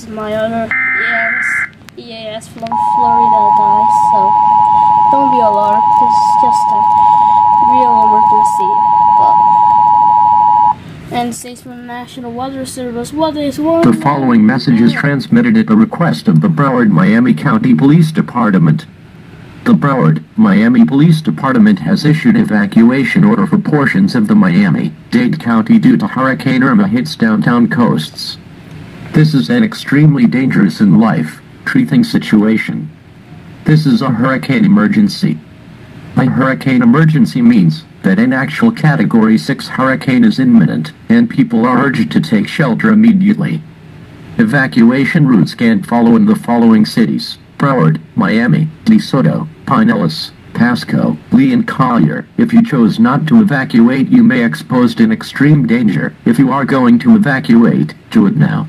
because my other EAS from Florida died, so don't be alarmed. This is just a real emergency. And states from the National Weather Service, what is one? The following message is transmitted at the request of the Broward, Miami County Police Department. The Broward, Miami Police Department has issued evacuation order for portions of the Miami-Dade County due to Hurricane Irma hits downtown coasts. This is an extremely dangerous and life-threatening situation. This is a hurricane emergency. A hurricane emergency means that an actual Category 6 hurricane is imminent, and people are urged to take shelter immediately. Evacuation routes can follow in the following cities: Broward, Miami, DeSoto, Pinellas, Pasco, Lee, and Collier. If you chose not to evacuate, you may be exposed in extreme danger. If you are going to evacuate, do it now.